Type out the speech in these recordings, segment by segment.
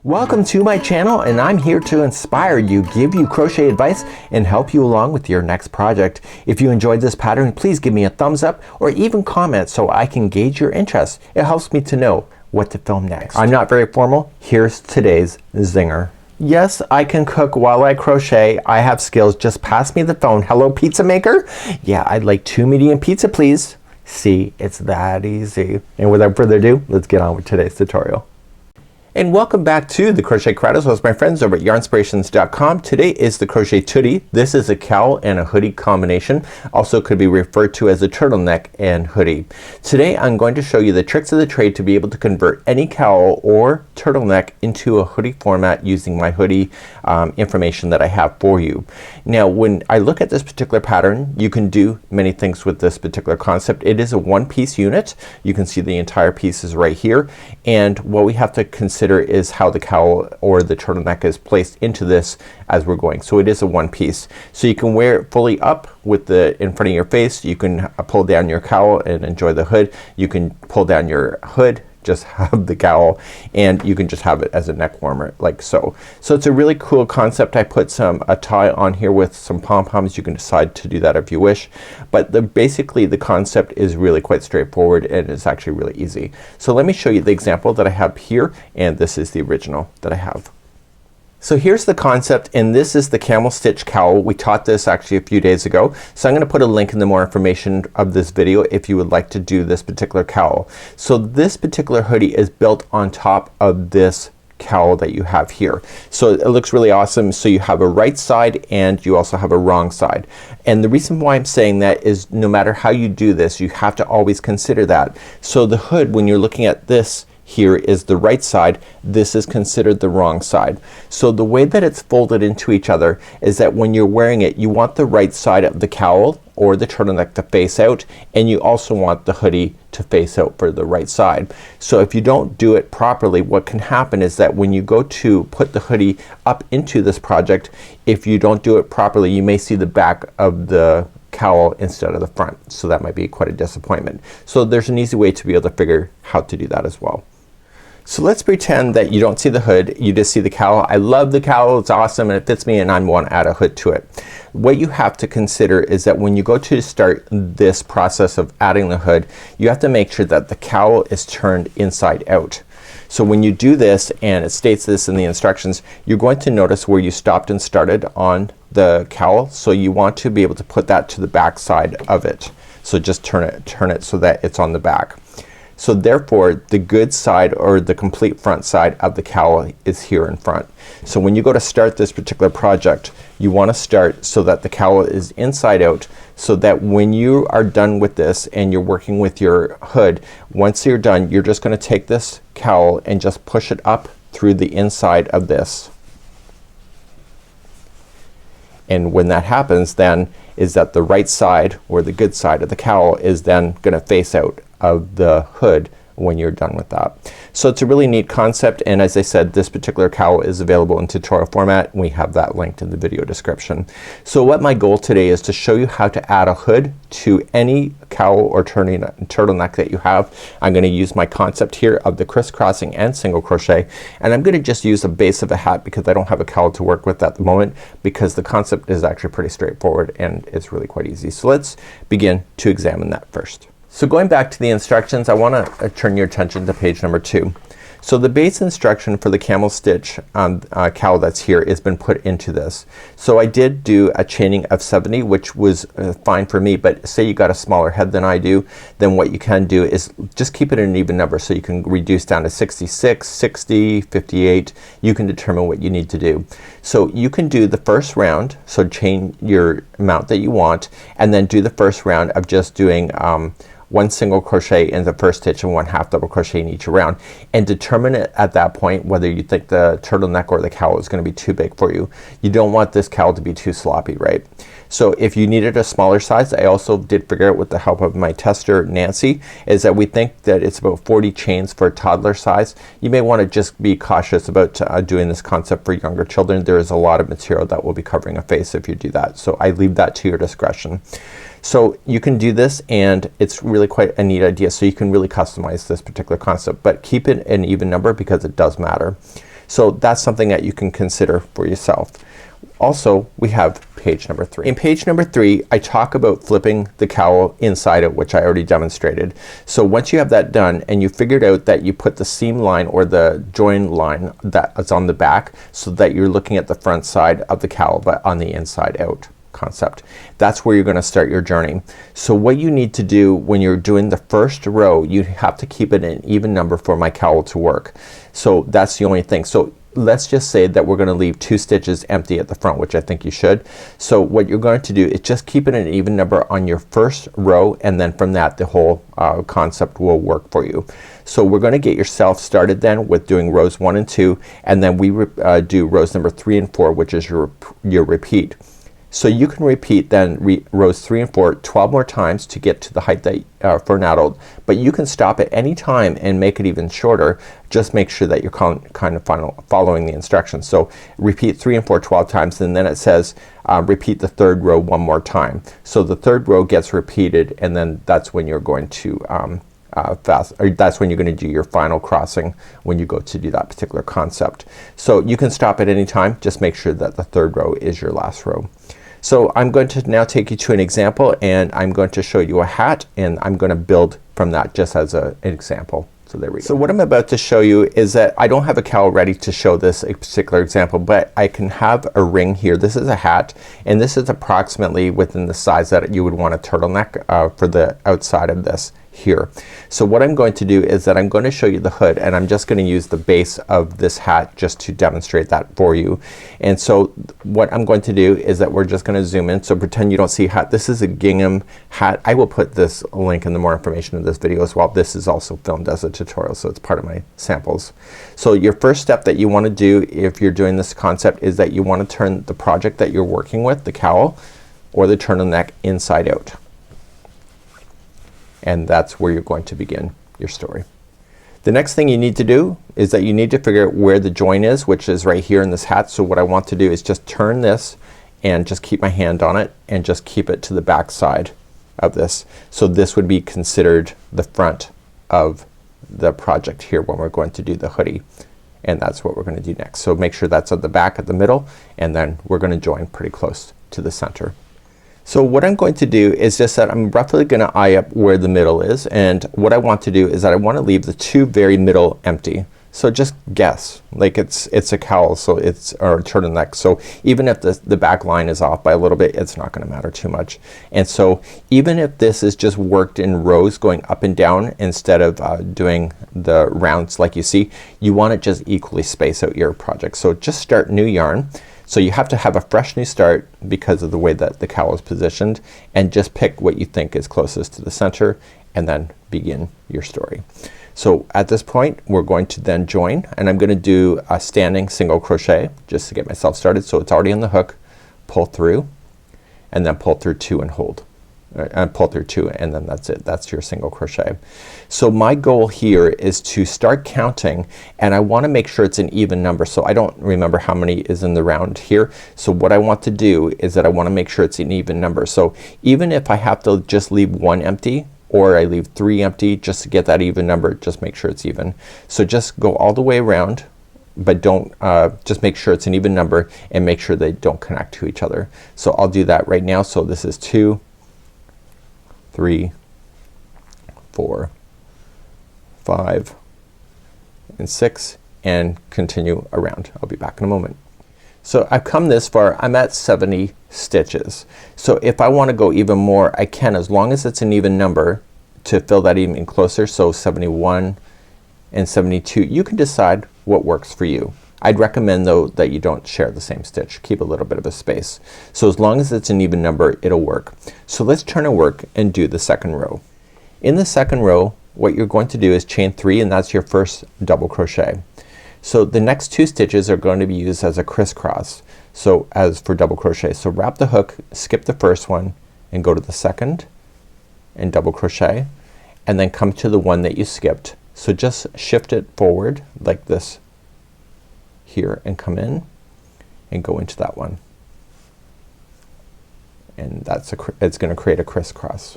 Welcome to my channel, and I'm here to inspire you, give you crochet advice, and help you along with your next project. If you enjoyed this pattern, please give me a thumbs up or even comment so I can gauge your interest. It helps me to know what to film next. I'm not very formal. Here's today's zinger. Yes, I can cook while I crochet. I have skills. Just pass me the phone. Hello, pizza maker? Yeah, I'd like 2 medium pizza, please. See, it's that easy. And without further ado, let's get on with today's tutorial. And welcome back to the Crochet Creatos with my friends over at yarnspirations.com. Today is the Crochet Toodie. This is a cowl and a hoodie combination. Also could be referred to as a turtleneck and hoodie. Today I'm going to show you the tricks of the trade to be able to convert any cowl or turtleneck into a hoodie format using my hoodie information that I have for you. Now when I look at this particular pattern, you can do many things with this particular concept. It is a one-piece unit. You can see the entire piece is right here, and what we have to consider is how the cowl or the turtleneck is placed into this as we're going. So it is a one piece. So you can wear it fully up with the in front of your face. You can pull down your cowl and enjoy the hood. You can pull down your hood, just have the cowl, and you can just have it as a neck warmer like so. So it's a really cool concept. I put a tie on here with some pom-poms. You can decide to do that if you wish, but basically the concept is really quite straightforward and it's actually really easy. So let me show you the example that I have here, and this is the original that I have. So here's the concept, and this is the camel stitch cowl. We taught this actually a few days ago. So I'm gonna put a link in the more information of this video if you would like to do this particular cowl. So this particular hoodie is built on top of this cowl that you have here. So it looks really awesome. So you have a right side and you also have a wrong side. And the reason why I'm saying that is no matter how you do this, you have to always consider that. So the hood, when you're looking at this, here is the right side. This is considered the wrong side. So the way that it's folded into each other is that when you're wearing it, you want the right side of the cowl or the turtleneck to face out, and you also want the hoodie to face out for the right side. So if you don't do it properly, what can happen is that when you go to put the hoodie up into this project, if you don't do it properly, you may see the back of the cowl instead of the front. So that might be quite a disappointment. So there's an easy way to be able to figure how to do that as well. So let's pretend that you don't see the hood, you just see the cowl. I love the cowl, it's awesome and it fits me, and I want to add a hood to it. What you have to consider is that when you go to start this process of adding the hood, you have to make sure that the cowl is turned inside out. So when you do this, and it states this in the instructions, you're going to notice where you stopped and started on the cowl. So you want to be able to put that to the back side of it. So just turn it so that it's on the back. So therefore the good side or the complete front side of the cowl is here in front. So when you go to start this particular project, you want to start so that the cowl is inside out, so that when you are done with this and you're working with your hood, once you're done, you're just gonna take this cowl and just push it up through the inside of this. And when that happens, then is that the right side or the good side of the cowl is then gonna face out of the hood when you're done with that. So it's a really neat concept, and as I said, this particular cowl is available in tutorial format. We have that linked in the video description. So what my goal today is to show you how to add a hood to any cowl or turtleneck that you have. I'm gonna use my concept here of the crisscrossing and single crochet, and I'm gonna just use a base of a hat because I don't have a cowl to work with at the moment, because the concept is actually pretty straightforward and it's really quite easy. So let's begin to examine that first. So going back to the instructions, I want to turn your attention to page number 2. So the base instruction for the camel stitch cowl that's here has been put into this. So I did do a chaining of 70, which was fine for me, but say you got a smaller head than I do, then what you can do is just keep it in an even number. So you can reduce down to 66, 60, 58. You can determine what you need to do. So you can do the first round, so chain your amount that you want, and then do the first round of just doing one single crochet in the first stitch and 1/2 double crochet in each round, and determine it at that point whether you think the turtleneck or the cowl is gonna be too big for you. You don't want this cowl to be too sloppy, right? So if you needed a smaller size, I also did figure out with the help of my tester Nancy, is that we think that it's about 40 chains for a toddler size. You may want to just be cautious about doing this concept for younger children. There is a lot of material that will be covering a face if you do that. So I leave that to your discretion. So you can do this, and it's really quite a neat idea. So you can really customize this particular concept, but keep it an even number because it does matter. So that's something that you can consider for yourself. Also, we have page number 3. In page number 3 I talk about flipping the cowl inside out, which I already demonstrated. So once you have that done and you figured out that you put the seam line or the join line that is on the back so that you're looking at the front side of the cowl but on the inside out concept, that's where you're gonna start your journey. So what you need to do when you're doing the first row, you have to keep it an even number for my cowl to work. So that's the only thing. So let's just say that we're gonna leave 2 stitches empty at the front, which I think you should. So what you're going to do is just keep it an even number on your first row, and then from that the whole concept will work for you. So we're gonna get yourself started then with doing rows 1 and 2, and then we do rows number 3 and 4, which is your repeat. So you can repeat then rows 3 and 4 12 more times to get to the height that for an adult, but you can stop at any time and make it even shorter. Just make sure that you're kind of following the instructions. So repeat 3 and 4 12 times, and then it says repeat the third row 1 more time. So the third row gets repeated, and then that's when you're going to that's when you're going to do your final crossing when you go to do that particular concept. So you can stop at any time, just make sure that the third row is your last row. So I'm going to now take you to an example, and I'm going to show you a hat, and I'm going to build from that just as an example. So there we go. So what I'm about to show you is that I don't have a cowl ready to show this particular example, but I can have a ring here. This is a hat, and this is approximately within the size that you would want a turtleneck for the outside of this here. So what I'm going to do is that I'm going to show you the hood, and I'm just going to use the base of this hat just to demonstrate that for you. And so what I'm going to do is that we're just gonna zoom in. So pretend you don't see hat. This is a gingham hat. I will put this link in the more information in this video as well. This is also filmed as a tutorial, so it's part of my samples. So your first step that you want to do if you're doing this concept is that you want to turn the project that you're working with, the cowl or the turtleneck, inside out. And that's where you're going to begin your story. The next thing you need to do is that you need to figure out where the join is, which is right here in this hat. So what I want to do is just turn this and just keep my hand on it and just keep it to the back side of this. So this would be considered the front of the project here when we're going to do the hoodie, and that's what we're gonna do next. So make sure that's at the back, at the middle, and then we're gonna join pretty close to the center. So what I'm going to do is just that I'm roughly gonna eye up where the middle is, and what I want to do is that I want to leave the 2 very middle empty. So just guess, like it's a cowl, so it's or a turtleneck. So even if the back line is off by a little bit, it's not gonna matter too much. And so even if this is just worked in rows going up and down instead of doing the rounds like you see, you want to just equally space out your project. So just start new yarn. So you have to have a fresh new start because of the way that the cowl is positioned, and just pick what you think is closest to the center and then begin your story. So at this point we're going to then join, and I'm gonna do a standing single crochet just to get myself started. So it's already on the hook, pull through, and then pull through 2 and hold, and pull through 2, and then that's it. That's your single crochet. So my goal here is to start counting, and I want to make sure it's an even number. So I don't remember how many is in the round here. So what I want to do is that I want to make sure it's an even number. So even if I have to just leave 1 empty, or I leave 3 empty just to get that even number, just make sure it's even. So just go all the way around, but don't just make sure it's an even number, and make sure they don't connect to each other. So I'll do that right now. So this is 2, 3, 4, 5, and 6, and continue around. I'll be back in a moment. So I've come this far. I'm at 70 stitches. So if I want to go even more, I can, as long as it's an even number, to fill that even closer. So 71 and 72. You can decide what works for you. I'd recommend though that you don't share the same stitch. Keep a little bit of a space. So as long as it's an even number, it'll work. So let's turn our work and do the second row. In the second row, what you're going to do is chain 3, and that's your first double crochet. So the next 2 stitches are going to be used as a crisscross, so as for double crochet. So wrap the hook, skip the first one, and go to the second and double crochet, and then come to the one that you skipped. So just shift it forward like this here, and come in and go into that one, and that's it's gonna create a crisscross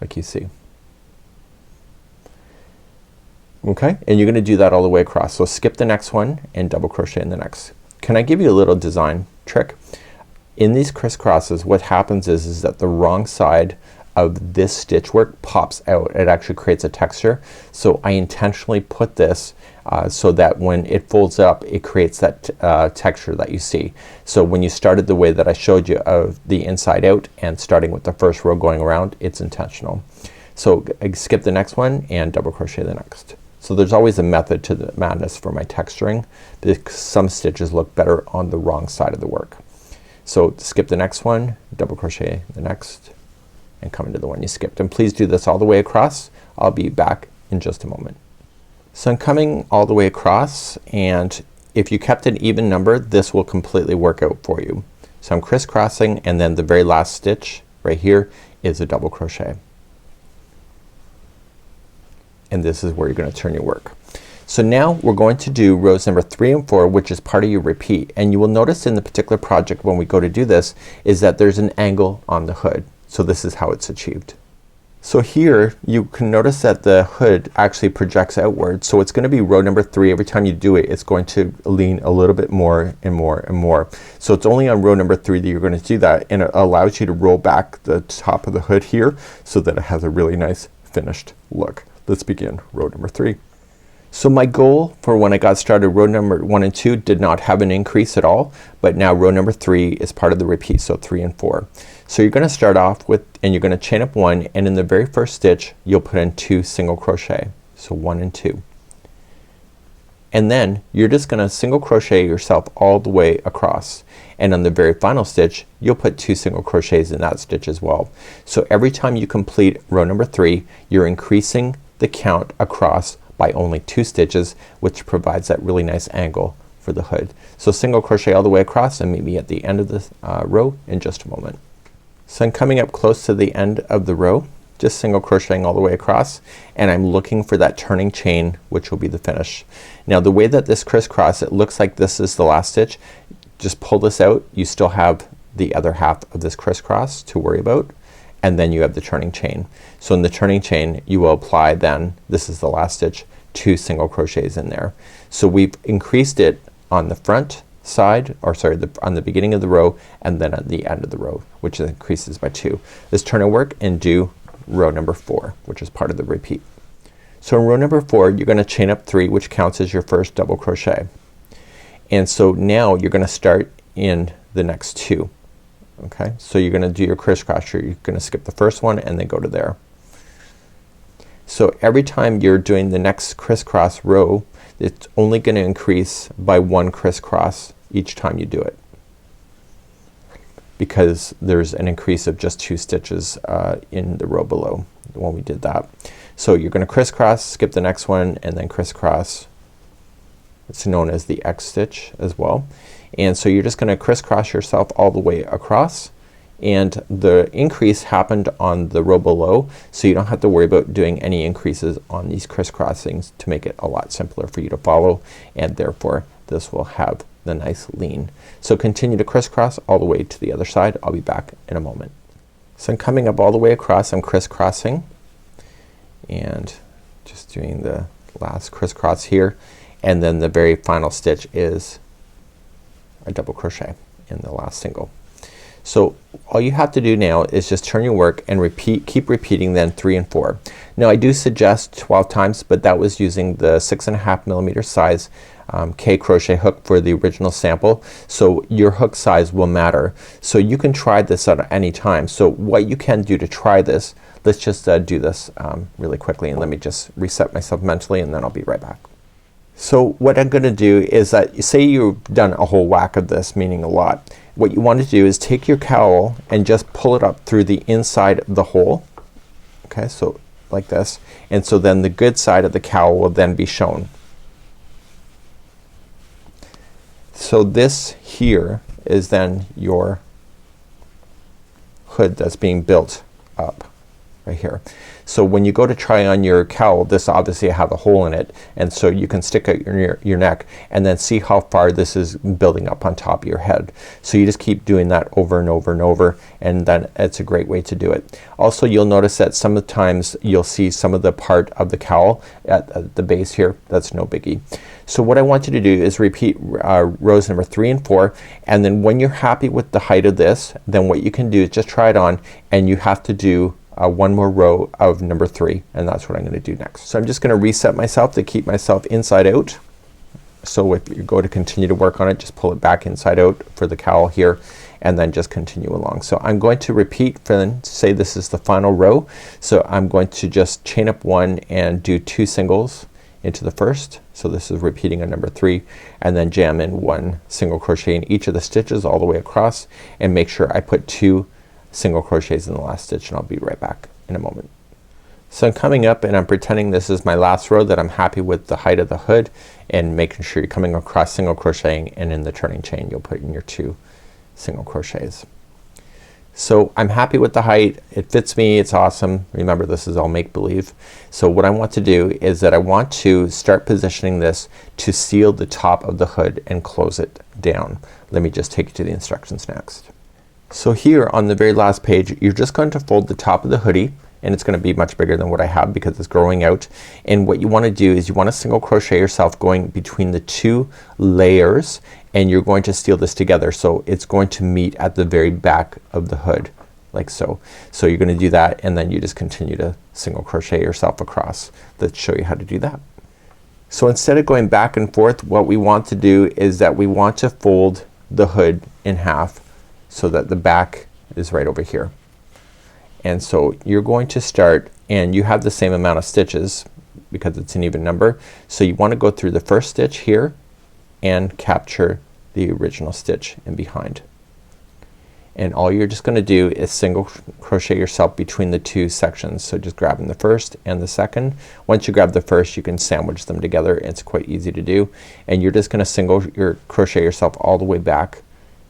like you see. Okay, and you're gonna do that all the way across. So skip the next one and double crochet in the next. Can I give you a little design trick? In these crisscrosses what happens is that the wrong side of this stitch work pops out. It actually creates a texture. So I intentionally put this so that when it folds up it creates that texture that you see. So when you started the way that I showed you of the inside out and starting with the first row going around, it's intentional. So skip the next one and double crochet the next. So there's always a method to the madness for my texturing because some stitches look better on the wrong side of the work. So skip the next one, double crochet the next, and come into the one you skipped. And please do this all the way across. I'll be back in just a moment. So I'm coming all the way across, and if you kept an even number this will completely work out for you. So I'm crisscrossing and then the very last stitch right here is a double crochet. And this is where you're gonna turn your work. So now we're going to do rows number 3 and 4 which is part of your repeat, and you will notice in the particular project when we go to do this is that there's an angle on the hood. So this is how it's achieved. So here you can notice that the hood actually projects outward. So it's gonna be row number 3. Every time you do it it's going to lean a little bit more and more and more. So it's only on row number 3 that you're gonna do that, and it allows you to roll back the top of the hood here so that it has a really nice finished look. Let's begin row number 3. So my goal for when I got started, row number 1 and 2 did not have an increase at all, but now row number 3 is part of the repeat, so 3 and 4. So you're gonna start off with, and you're gonna chain up 1, and in the very first stitch you'll put in 2 single crochet. So 1 and 2. And then you're just gonna single crochet yourself all the way across, and on the very final stitch you'll put 2 single crochets in that stitch as well. So every time you complete row number 3 you're increasing the count across by only 2 stitches, which provides that really nice angle for the hood. So single crochet all the way across and meet me at the end of the row in just a moment. So I'm coming up close to the end of the row, just single crocheting all the way across, and I'm looking for that turning chain which will be the finish. Now the way that this crisscross, it looks like this is the last stitch. Just pull this out, you still have the other half of this crisscross to worry about, and then you have the turning chain. So in the turning chain you will apply then, this is the last stitch, 2 single crochets in there. So we've increased it on the front side, or sorry, on the beginning of the row and then at the end of the row, which increases by 2. Let's turn our work and do row number 4, which is part of the repeat. So in row number 4 you're gonna chain up 3, which counts as your first double crochet. And so now you're gonna start in the next 2. Okay, so you're gonna do your crisscross. You're gonna skip the first one and then go to there. So every time you're doing the next crisscross row it's only gonna increase by 1 crisscross each time you do it, because there's an increase of just 2 stitches in the row below when we did that. So you're gonna crisscross, skip the next one, and then crisscross. It's known as the X stitch as well. And so you're just gonna crisscross yourself all the way across, and the increase happened on the row below, so you don't have to worry about doing any increases on these crisscrossings to make it a lot simpler for you to follow, and therefore this will have the nice lean. So continue to crisscross all the way to the other side. I'll be back in a moment. So I'm coming up all the way across, I'm crisscrossing and just doing the last crisscross here, and then the very final stitch is a double crochet in the last single. So all you have to do now is just turn your work and repeat, keep repeating then 3 and 4. Now I do suggest 12 times, but that was using the 6.5 millimeter size K crochet hook for the original sample. So your hook size will matter. So you can try this at any time. So what you can do to try this, let's just do this really quickly, and let me just reset myself mentally and then I'll be right back. So what I'm gonna do is that, say you've done a whole whack of this, meaning a lot. What you want to do is take your cowl and just pull it up through the inside of the hole. Okay, so like this, and so then the good side of the cowl will then be shown. So this here is then your hood that's being built up. right here. So when you go to try on your cowl, this obviously have a hole in it, and so you can stick out your neck and then see how far this is building up on top of your head. So you just keep doing that over and over and over, and then it's a great way to do it. Also, you'll notice that sometimes you'll see some of the part of the cowl at the base here. That's no biggie. So what I want you to do is repeat rows number 3 and 4, and then when you're happy with the height of this, then what you can do is just try it on, and you have to do one more row of number 3, and that's what I'm gonna do next. So I'm just gonna reset myself to keep myself inside out. So if you go to continue to work on it, just pull it back inside out for the cowl here, and then just continue along. So I'm going to repeat for, say this is the final row, so I'm going to just chain up 1 and do 2 singles into the first. So this is repeating on number 3, and then jam in 1 single crochet in each of the stitches all the way across, and make sure I put 2 single crochets in the last stitch, and I'll be right back in a moment. So I'm coming up and I'm pretending this is my last row, that I'm happy with the height of the hood, and making sure you're coming across single crocheting, and in the turning chain you'll put in your 2 single crochets. So I'm happy with the height. It fits me. It's awesome. Remember, this is all make-believe. So what I want to do is that I want to start positioning this to seal the top of the hood and close it down. Let me just take you to the instructions next. So here on the very last page, you're just going to fold the top of the hoodie, and it's gonna be much bigger than what I have because it's growing out. And what you wanna do is you wanna single crochet yourself going between the 2 layers, and you're going to seal this together so it's going to meet at the very back of the hood, like so. So you're gonna do that, and then you just continue to single crochet yourself across. Let's show you how to do that. So instead of going back and forth, what we want to do is that we want to fold the hood in half so that the back is right over here. And so you're going to start, and you have the same amount of stitches because it's an even number. So you want to go through the first stitch here and capture the original stitch in behind. And all you're just gonna do is single crochet yourself between the 2 sections. So just grabbing the first and the second. Once you grab the first, you can sandwich them together. It's quite easy to do. And you're just gonna single crochet yourself all the way back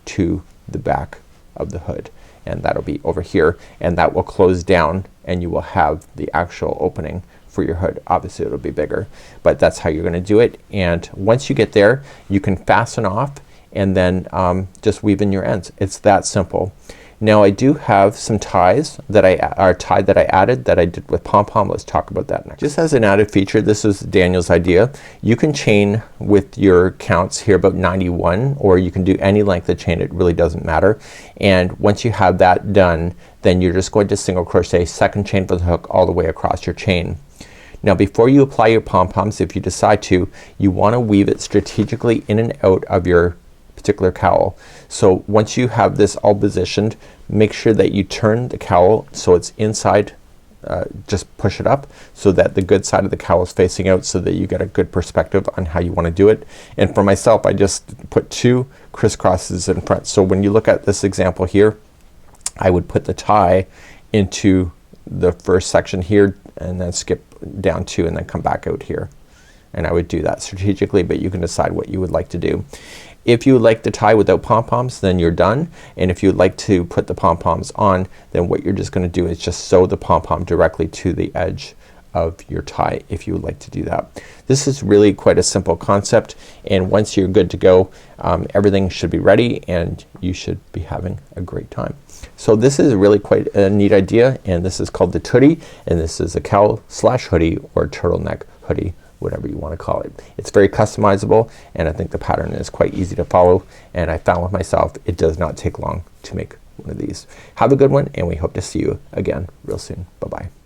to the back of the hood, and that'll be over here, and that will close down, and you will have the actual opening for your hood. Obviously it'll be bigger, but that's how you're gonna do it. And once you get there, you can fasten off, and then just weave in your ends. It's that simple. Now I do have some ties that I added that I did with pom pom. Let's talk about that next. Just as an added feature, this is Daniel's idea. You can chain with your counts here about 91, or you can do any length of chain. It really doesn't matter. And once you have that done, then you're just going to single crochet second chain for the hook all the way across your chain. Now before you apply your pom poms, if you decide to, you want to weave it strategically in and out of your particular cowl. So once you have this all positioned, make sure that you turn the cowl so it's inside. Just push it up so that the good side of the cowl is facing out, so that you get a good perspective on how you want to do it. And for myself, I just put 2 crisscrosses in front. So when you look at this example here, I would put the tie into the first section here, and then skip down 2 and then come back out here. And I would do that strategically, but you can decide what you would like to do. If you would like to tie without pom-poms, then you're done. And if you'd like to put the pom-poms on, then what you're just gonna do is just sew the pom-pom directly to the edge of your tie, if you would like to do that. This is really quite a simple concept, and once you're good to go, everything should be ready and you should be having a great time. So this is really quite a neat idea, and this is called the Toodie, and this is a cowl slash hoodie or turtleneck hoodie, whatever you want to call it. It's very customizable, and I think the pattern is quite easy to follow, and I found with myself it does not take long to make one of these. Have a good one, and we hope to see you again real soon. Bye bye.